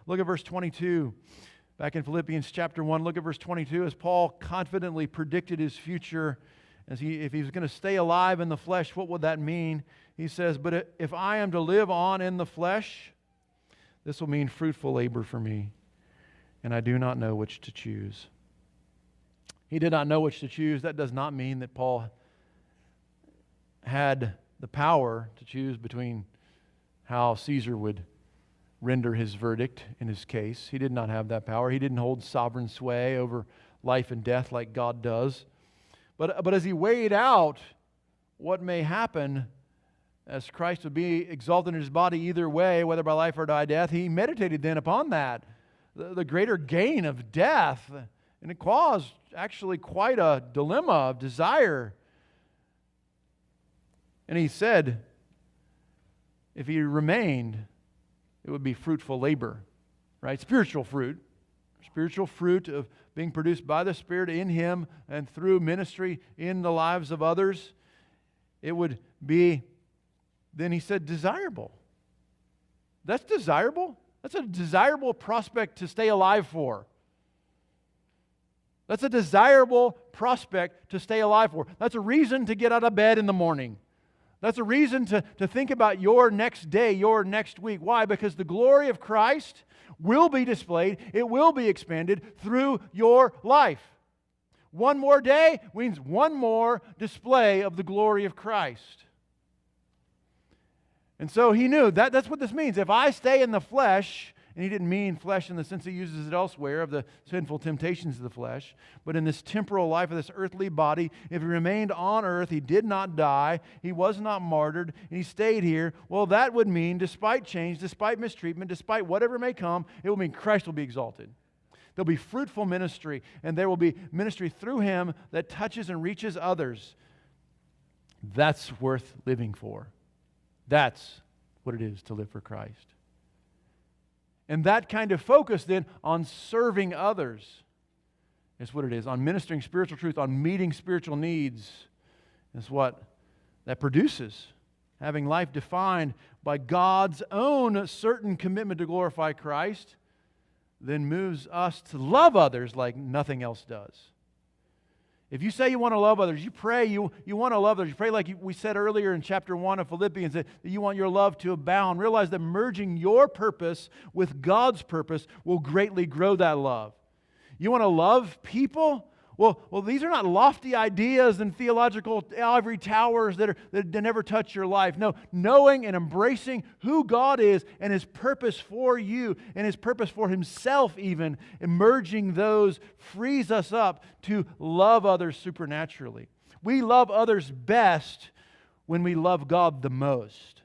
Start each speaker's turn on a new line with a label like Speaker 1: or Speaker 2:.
Speaker 1: Look at verse 22. Back in Philippians chapter 1, look at verse 22. As Paul confidently predicted his future, if he was going to stay alive in the flesh, what would that mean? He says, but if I am to live on in the flesh, this will mean fruitful labor for me, and I do not know which to choose. He did not know which to choose. That does not mean that Paul had the power to choose between how Caesar would render his verdict in his case. He did not have that power. He didn't hold sovereign sway over life and death like God does. But as he weighed out what may happen as Christ would be exalted in His body either way, whether by life or by death, he meditated then upon that, the greater gain of death. And it caused actually quite a dilemma of desire. And he said, if he remained, it would be fruitful labor, right? Spiritual fruit of being produced by the Spirit in him and through ministry in the lives of others. It would be, then he said, desirable. That's desirable. That's a desirable prospect to stay alive for. That's a desirable prospect to stay alive for. That's a reason to get out of bed in the morning. That's a reason to think about your next day, your next week. Why? Because the glory of Christ will be displayed. It will be expanded through your life. One more day means one more display of the glory of Christ. And so he knew that's what this means. If I stay in the flesh, and he didn't mean flesh in the sense he uses it elsewhere of the sinful temptations of the flesh, but in this temporal life of this earthly body, if he remained on earth, he did not die, he was not martyred, and he stayed here, well, that would mean, despite change, despite mistreatment, despite whatever may come, it will mean Christ will be exalted. There'll be fruitful ministry, and there will be ministry through him that touches and reaches others. That's worth living for. That's what it is to live for Christ. And that kind of focus then on serving others is what it is. On ministering spiritual truth, on meeting spiritual needs is what that produces. Having life defined by God's own certain commitment to glorify Christ then moves us to love others like nothing else does. If you say you want to love others, you pray you want to love others. You pray like we said earlier in chapter 1 of Philippians that you want your love to abound. Realize that merging your purpose with God's purpose will greatly grow that love. You want to love people? Well, these are not lofty ideas and theological ivory towers that never touch your life. No, knowing and embracing who God is and His purpose for you and His purpose for Himself even, emerging those frees us up to love others supernaturally. We love others best when we love God the most.